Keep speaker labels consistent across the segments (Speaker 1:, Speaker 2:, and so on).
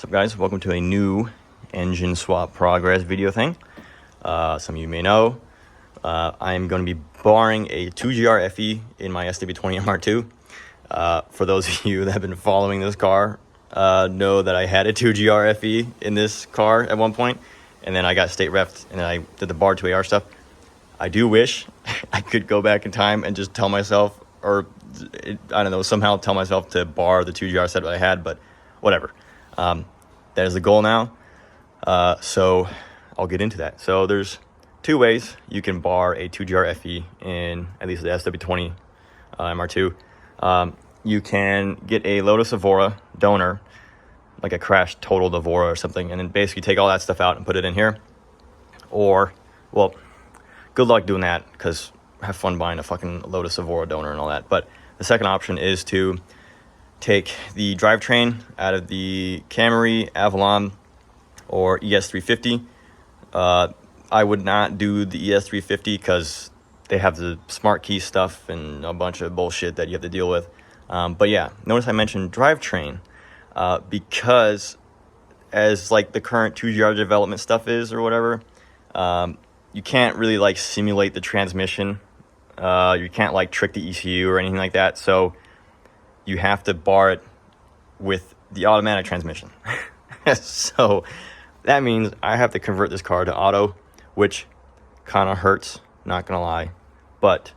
Speaker 1: What's up, guys? Welcome to a new engine swap progress video thing. Some of you may know I'm going to be barring a 2GR FE in my SW20 MR2. For those of you that have been following this car, know that I had a 2GR FE in this car at one point, and then I got state refed, and then I did the bar 2AR stuff. I do wish I could go back in time and just tell myself, or I don't know, somehow tell myself to bar the 2GR set that I had, but whatever. That is the goal now. So I'll get into that. So there's two ways you can bar a 2GR FE in at least the SW20 MR2. You can get a Lotus Evora donor, like a crash totaled Evora or something, and then basically take all that stuff out and put it in here. Or, well, good luck doing that, because have fun buying a fucking Lotus Evora donor and all that. But the second option is to take the drivetrain out of the Camry, Avalon, or ES350. I would not do the ES350 because they have the smart key stuff and a bunch of bullshit that you have to deal with. But yeah, notice I mentioned drivetrain because as like the current 2GR development stuff is or whatever, you can't really like simulate the transmission. You can't like trick the ECU or anything like that. So you have to bar it with the automatic transmission. So that means I have to convert this car to auto, which kind of hurts, not gonna lie, but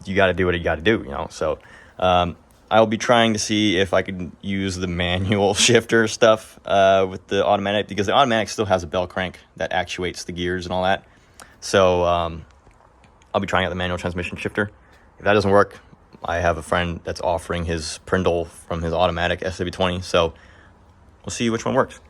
Speaker 1: you got to do what you got to do, you know. So I'll be trying to see if I can use the manual shifter stuff with the automatic, because the automatic still has a bell crank that actuates the gears and all that. So I'll be trying out the manual transmission shifter. If that doesn't work, I have a friend that's offering his Prindle from his automatic SW20, so we'll see which one works.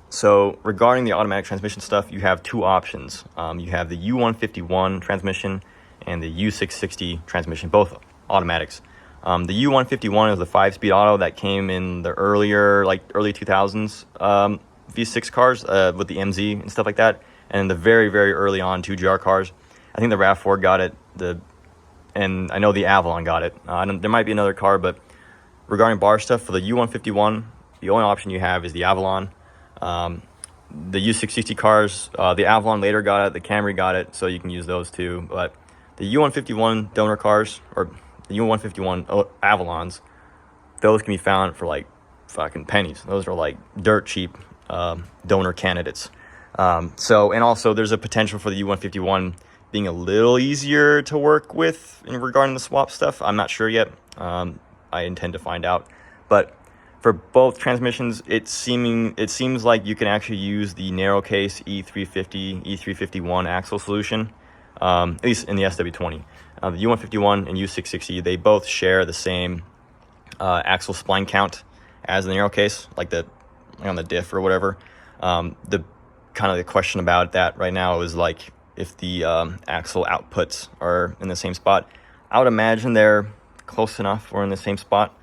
Speaker 1: So regarding the automatic transmission stuff, you have two options. You have the U151 transmission and the U660 transmission, both automatics. The U151 is the 5-speed auto that came in the early 2000s V6 cars with the MZ and stuff like that, and the very, very early on 2GR cars. I think the RAV4 got it, and I know the Avalon got it. There might be another car, but regarding bar stuff, for the U151, the only option you have is the Avalon. The U660 cars, the Avalon later got it, the Camry got it, so you can use those too. But the U151 donor cars, or the U151 Avalons, those can be found for like fucking pennies. Those are like dirt cheap donor candidates. So, and also there's a potential for the U151 being a little easier to work with in regarding the swap stuff. I'm not sure yet. I intend to find out. But for both transmissions, it seems like you can actually use the narrow case E350, E351 axle solution, at least in the SW20. The U151 and U660, they both share the same axle spline count as the narrow case, like on the diff or whatever. The kind of the question about that right now is like if the axle outputs are in the same spot. I would imagine they're close enough or in the same spot.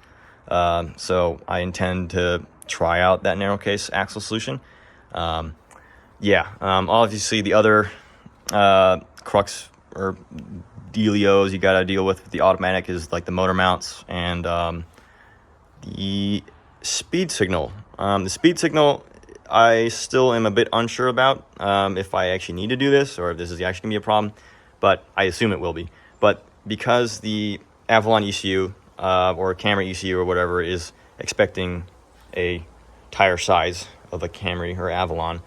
Speaker 1: So I intend to try out that narrow case axle solution. Obviously the other crux or dealios you got to deal with the automatic is like the motor mounts and the speed signal. The speed signal, I still am a bit unsure about if I actually need to do this or if this is actually going to be a problem, but I assume it will be. But because the Avalon ECU or Camry ECU or whatever is expecting a tire size of a Camry or Avalon,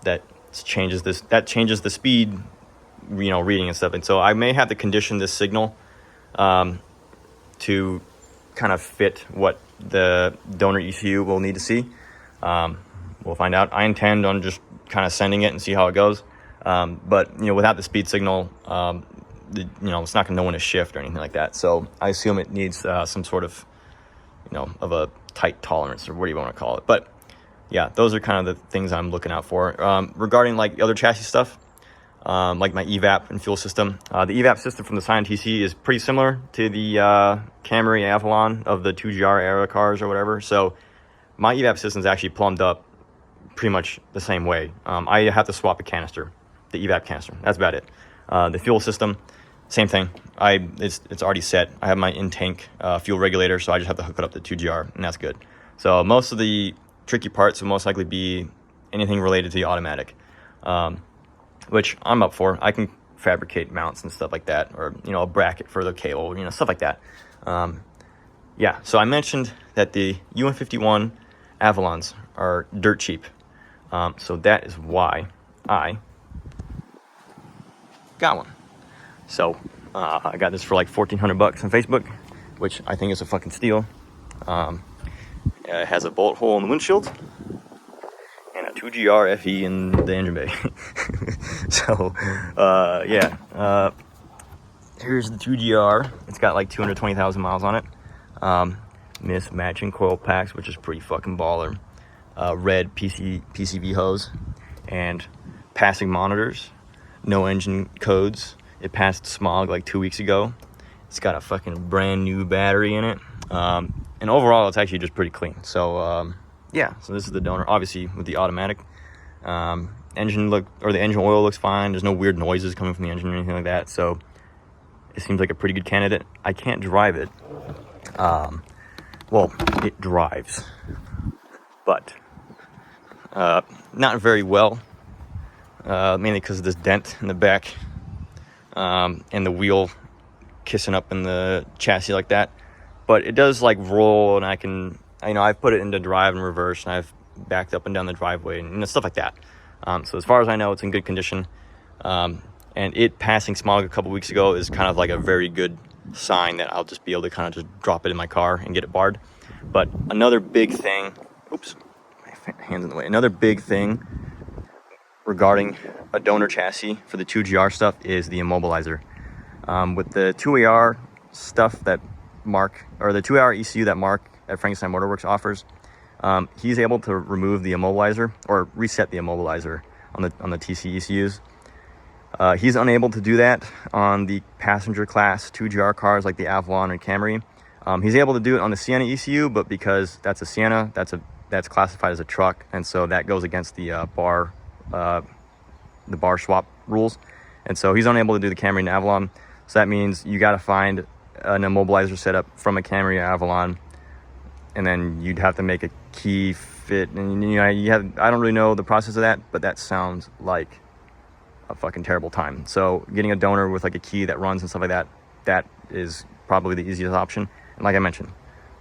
Speaker 1: that changes the speed, reading and stuff. And so I may have to condition this signal to kind of fit what the donor ECU will need to see. We'll find out. I intend on just kind of sending it and see how it goes. But without the speed signal, it's not going to know when to shift or anything like that. So I assume it needs some sort of, of a tight tolerance or what do you want to call it. But yeah, those are kind of the things I'm looking out for. Regarding like other chassis stuff, like my evap and fuel system, the evap system from the Scion TC is pretty similar to the Camry Avalon of the 2GR era cars or whatever. So my evap system is actually plumbed up pretty much the same way. I have to swap a canister, the evap canister. That's about it. The fuel system, same thing. It's already set. I have my in-tank fuel regulator, so I just have to hook it up to 2GR, and that's good. So most of the tricky parts will most likely be anything related to the automatic, which I'm up for. I can fabricate mounts and stuff like that, or, you know, a bracket for the cable, you know, stuff like that. Yeah, so I mentioned that the UN51 Avalons are dirt cheap. So that is why I got one. So I got this for like $1,400 on Facebook, which I think is a fucking steal. It has a bullet hole in the windshield and a 2GR FE in the engine bay. So yeah, here's the 2GR. It's got like 220,000 miles on it. Mismatching coil packs, which is pretty fucking baller. Red PCV hose and passing monitors. No engine codes. It passed smog like 2 weeks ago. It's got a fucking brand new battery in it. And overall, it's actually just pretty clean. So yeah, so this is the donor, obviously with the automatic. Engine the engine oil looks fine. There's no weird noises coming from the engine or anything like that. So it seems like a pretty good candidate. I can't drive it. Well, it drives, but not very well. Mainly because of this dent in the back, and the wheel kissing up in the chassis like that. But it does like roll, and I've put it into drive and reverse, and I've backed up and down the driveway and, you know, stuff like that. So as far as I know, it's in good condition. And it passing smog a couple weeks ago is kind of like a very good sign that I'll just be able to kind of just drop it in my car and get it barred. But another big thing, oops, my hand's in the way. Another big thing regarding a donor chassis for the 2GR stuff is the immobilizer. With the 2AR stuff that Mark, or the 2AR ECU that Mark at Frankenstein Motorworks offers, he's able to remove the immobilizer or reset the immobilizer on the TC ECUs. He's unable to do that on the passenger class 2GR cars like the Avalon and Camry. He's able to do it on the Sienna ECU, but because that's a Sienna, that's classified as a truck, and so that goes against the bar swap rules, and so he's unable to do the Camry and Avalon. So that means you got to find an immobilizer setup from a Camry or Avalon, and then you'd have to make a key fit, and you know, I don't really know the process of that, but that sounds like a fucking terrible time. So getting a donor with like a key that runs and stuff like that, that is probably the easiest option. And like I mentioned,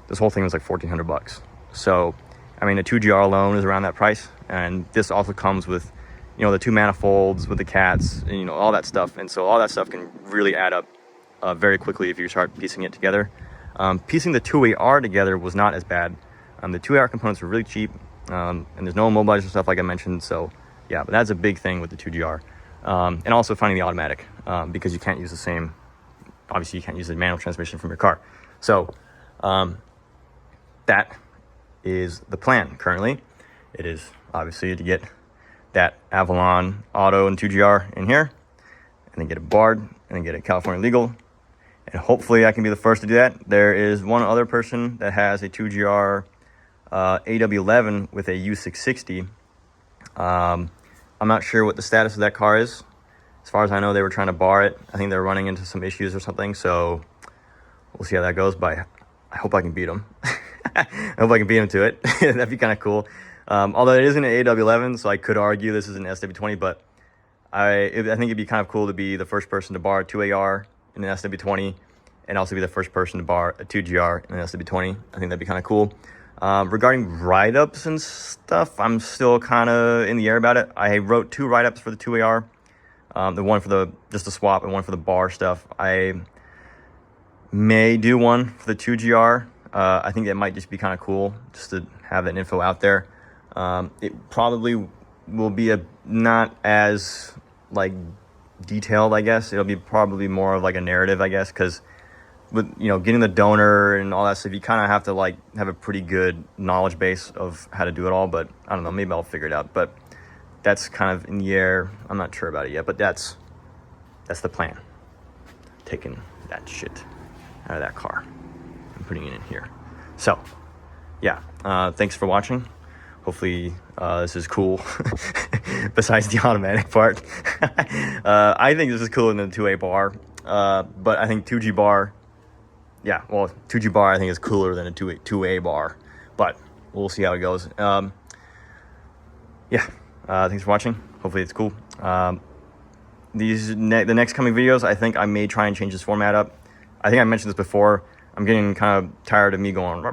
Speaker 1: this whole thing was like $1,400. So I mean, a 2GR alone is around that price, and this also comes with, you know, the 2 manifolds with the cats, and, you know, all that stuff. And so all that stuff can really add up very quickly if you start piecing it together. Piecing the 2AR together was not as bad. The 2AR components were really cheap, and there's no immobilizer stuff like I mentioned. So yeah, but that's a big thing with the 2GR. And also finding the automatic, because you can't use the same, obviously you can't use the manual transmission from your car. So that is the plan currently. It is obviously to get that Avalon Auto and 2GR in here, and then get it barred, and then get it California legal, and hopefully I can be the first to do that. There is one other person that has a 2GR AW11 with a U660. I'm not sure what the status of that car is. As far as I know, they were trying to bar it. I think they're running into some issues or something, so we'll see how that goes, but I hope I can beat them. I hope I can beat him to it. That'd be kind of cool. Although it isn't an AW11, so I could argue this is an SW20, but I think it'd be kind of cool to be the first person to bar a 2AR in an SW20, and also be the first person to bar a 2GR in an SW20. I think that'd be kind of cool. Regarding write-ups and stuff, I'm still kind of in the air about it. I wrote 2 write-ups for the 2AR, the one for just the swap and one for the bar stuff. I may do one for the 2GR. I think it might just be kind of cool just to have that info out there. It probably will be not as like detailed, I guess. It'll be probably more of like a narrative, I guess, because with, you know, getting the donor and all that stuff, you kind of have to like have a pretty good knowledge base of how to do it all. But I don't know, maybe I'll figure it out. But that's kind of in the air. I'm not sure about it yet, but that's the plan. Taking that shit out of that car and putting it in here. So yeah, thanks for watching. Hopefully this is cool. Besides the automatic part. I think this is cooler than the 2A bar. But I think 2G bar, yeah, well, 2G bar I think is cooler than a 2A bar. But we'll see how it goes. Yeah, thanks for watching. Hopefully it's cool. The next coming videos, I think I may try and change this format up. I think I mentioned this before. I'm getting kind of tired of me going,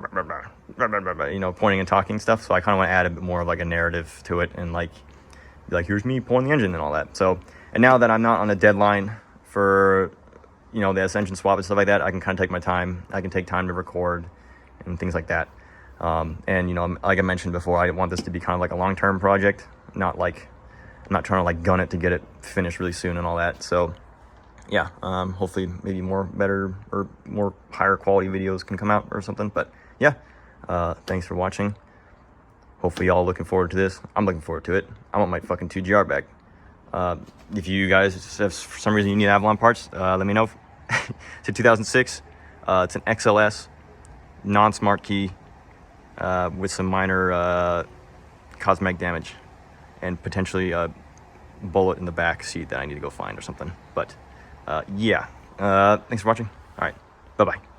Speaker 1: you know, pointing and talking stuff. So I kind of want to add a bit more of like a narrative to it, and like here's me pulling the engine and all that. So, and now that I'm not on a deadline for, you know, the engine swap and stuff like that, I can kind of take my time. I can take time to record and things like that. And you know, like I mentioned before, I want this to be kind of like a long-term project, not like, I'm not trying to like gun it to get it finished really soon and all that. So yeah, hopefully maybe better or more higher quality videos can come out or something. But yeah, thanks for watching. Hopefully y'all looking forward to this. I'm looking forward to it. I want my fucking 2GR back. If you guys, if for some reason you need Avalon parts, let me know. It's a 2006. It's an XLS, non-smart key, with some minor cosmetic damage, and potentially a bullet in the back seat that I need to go find or something. But yeah, thanks for watching. All right, bye-bye.